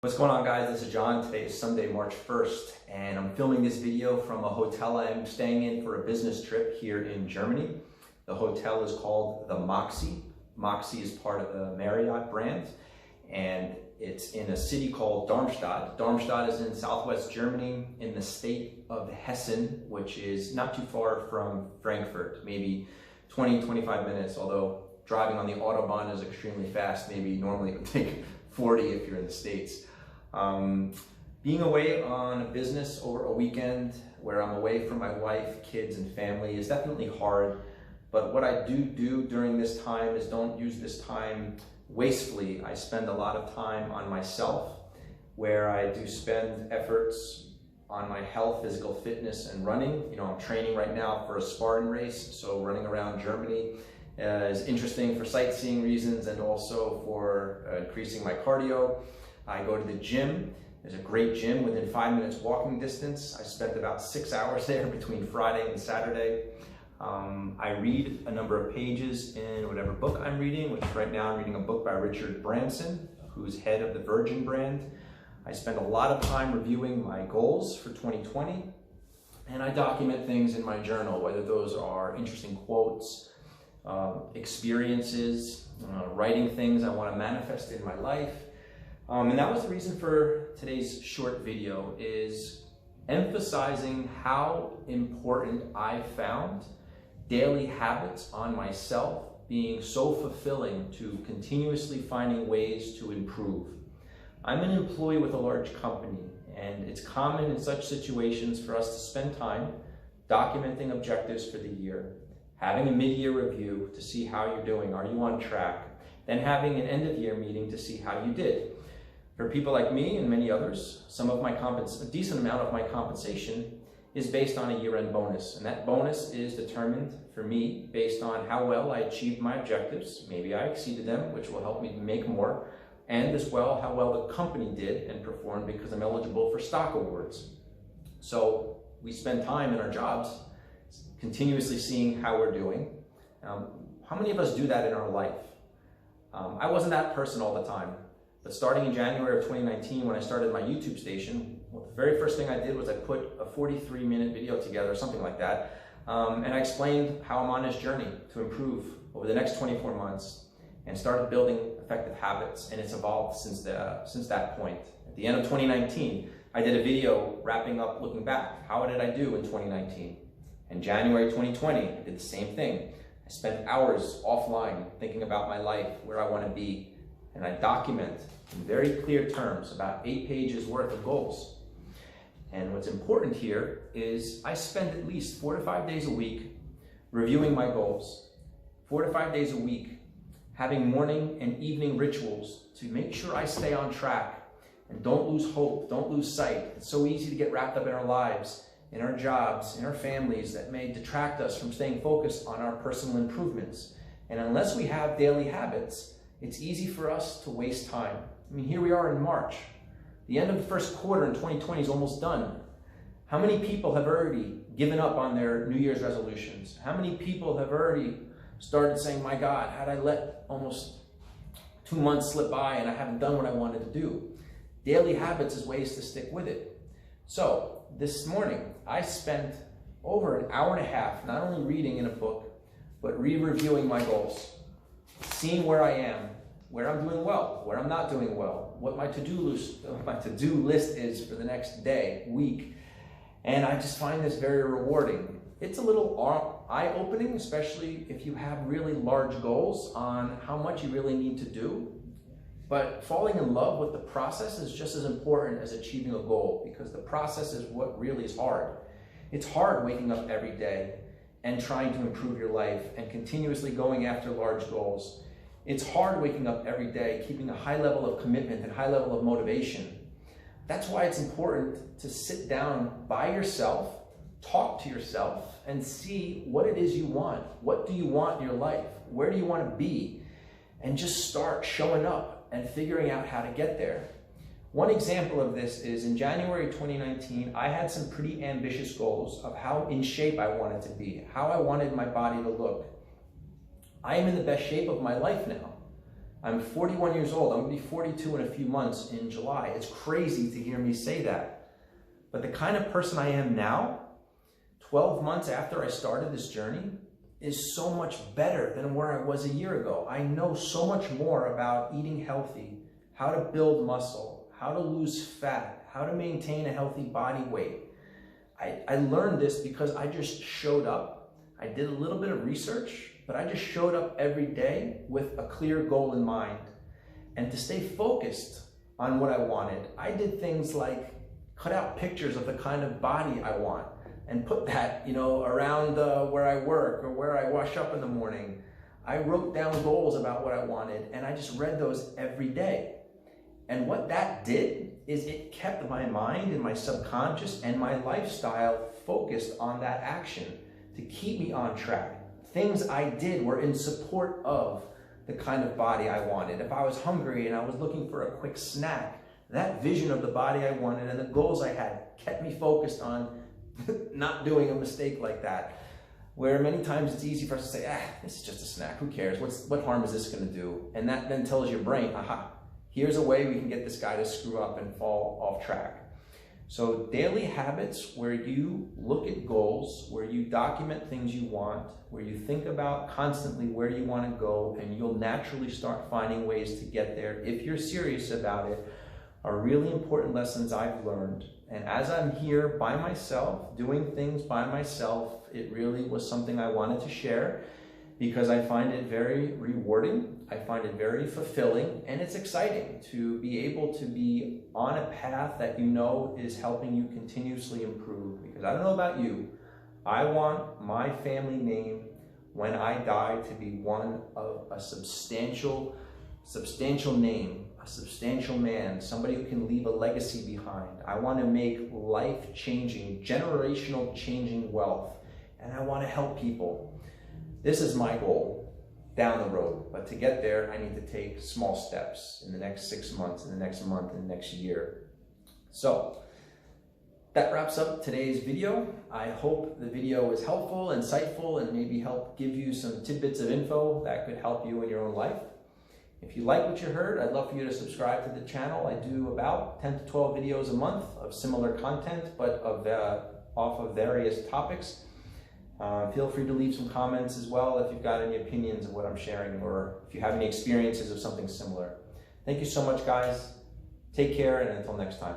What's going on, guys? This is John. Today is Sunday, March 1st, and I'm filming this video from a hotel I'm staying in for a business trip here in Germany. The hotel is called the Moxie. Moxie is part of the Marriott brand, and it's in a city called Darmstadt. Darmstadt is in southwest Germany in the state of Hessen, which is not too far from Frankfurt, maybe 20-25 minutes, although driving on the Autobahn is extremely fast. Maybe normally it would take 40 if you're in the States. Being away on a business over a weekend where I'm away from my wife, kids, and family is definitely hard. But what I do during this time is don't use this time wastefully. I spend a lot of time on myself, where I do spend efforts on my health, physical fitness, and running. You know, I'm training right now for a Spartan race, so running around Germany is interesting for sightseeing reasons and also for increasing my cardio. I go to the gym. There's a great gym within 5 minutes walking distance. I spent about 6 hours there between Friday and Saturday. I read a number of pages in whatever book I'm reading, which right now I'm reading a book by Richard Branson, who's head of the Virgin brand. I spend a lot of time reviewing my goals for 2020, and I document things in my journal, whether those are interesting quotes, experiences, writing things I want to manifest in my life. And that was the reason for today's short video, is emphasizing how important I found daily habits on myself being so fulfilling to continuously finding ways to improve. I'm an employee with a large company, and it's common in such situations for us to spend time documenting objectives for the year, having a mid-year review to see how you're doing, are you on track, then having an end-of-year meeting to see how you did. For people like me and many others, a decent amount of my compensation is based on a year-end bonus, and that bonus is determined for me based on how well I achieved my objectives. Maybe I exceeded them, which will help me make more, and as well how well the company did and performed, because I'm eligible for stock awards. So we spend time in our jobs continuously seeing how we're doing. How many of us do that in our life? I wasn't that person all the time. But starting in January of 2019, when I started my YouTube station, well, the very first thing I did was I put a 43-minute video together, something like that, and I explained how I'm on this journey to improve over the next 24 months and started building effective habits, and it's evolved since that point. At the end of 2019, I did a video wrapping up, looking back. How did I do in 2019? In January 2020, I did the same thing. I spent hours offline thinking about my life, where I want to be, and I document in very clear terms about 8 pages worth of goals. And what's important here is I spend at least 4 to 5 days a week reviewing my goals, 4 to 5 days a week having morning and evening rituals to make sure I stay on track and don't lose hope, don't lose sight. It's so easy to get wrapped up in our lives, in our jobs, in our families, that may detract us from staying focused on our personal improvements. And unless we have daily habits, it's easy for us to waste time. I mean, here we are in March. The end of the first quarter in 2020 is almost done. How many people have already given up on their New Year's resolutions? How many people have already started saying, my God, how'd I let almost 2 months slip by and I haven't done what I wanted to do? Daily habits is ways to stick with it. So this morning, I spent over an hour and a half, not only reading in a book, but re-reviewing my goals, seeing where I am, where I'm doing well, where I'm not doing well, what my to-do list is for the next day, week. And I just find this very rewarding. It's a little eye-opening, especially if you have really large goals on how much you really need to do. But falling in love with the process is just as important as achieving a goal, because the process is what really is hard. It's hard waking up every day and trying to improve your life and continuously going after large goals. It's hard waking up every day, keeping a high level of commitment and high level of motivation. That's why it's important to sit down by yourself, talk to yourself, and see what it is you want. What do you want in your life? Where do you want to be? And just start showing up and figuring out how to get there. One example of this is in January 2019, I had some pretty ambitious goals of how in shape I wanted to be, how I wanted my body to look. I am in the best shape of my life now. I'm 41 years old. I'm gonna be 42 in a few months in July. It's crazy to hear me say that. But the kind of person I am now, 12 months after I started this journey, is so much better than where I was a year ago. I know so much more about eating healthy, how to build muscle, how to lose fat, how to maintain a healthy body weight. I learned this because I just showed up. I did a little bit of research, but I just showed up every day with a clear goal in mind. And to stay focused on what I wanted, I did things like cut out pictures of the kind of body I want and put that, around where I work or where I wash up in the morning. I wrote down goals about what I wanted, and I just read those every day. And what that did is it kept my mind and my subconscious and my lifestyle focused on that action to keep me on track. Things I did were in support of the kind of body I wanted. If I was hungry and I was looking for a quick snack, that vision of the body I wanted and the goals I had kept me focused on not doing a mistake like that. Where many times it's easy for us to say, this is just a snack, who cares? What harm is this gonna do? And that then tells your brain, aha, here's a way we can get this guy to screw up and fall off track. So daily habits where you look at goals, where you document things you want, where you think about constantly where you want to go, and you'll naturally start finding ways to get there if you're serious about it, are really important lessons I've learned. And as I'm here by myself, doing things by myself, it really was something I wanted to share because I find it very rewarding, I find it very fulfilling, and it's exciting to be able to be on a path that you know is helping you continuously improve. Because I don't know about you, I want my family name when I die to be one of a substantial name, a substantial man, somebody who can leave a legacy behind. I want to make life-changing, generational changing wealth, and I want to help people. This is my goal down the road, but to get there, I need to take small steps in the next 6 months, in the next month, in the next year. So that wraps up today's video. I hope the video was helpful, insightful, and maybe help give you some tidbits of info that could help you in your own life. If you like what you heard, I'd love for you to subscribe to the channel. I do about 10 to 12 videos a month of similar content, but off of various topics. Feel free to leave some comments as well if you've got any opinions of what I'm sharing or if you have any experiences of something similar. Thank you so much, guys. Take care, and until next time.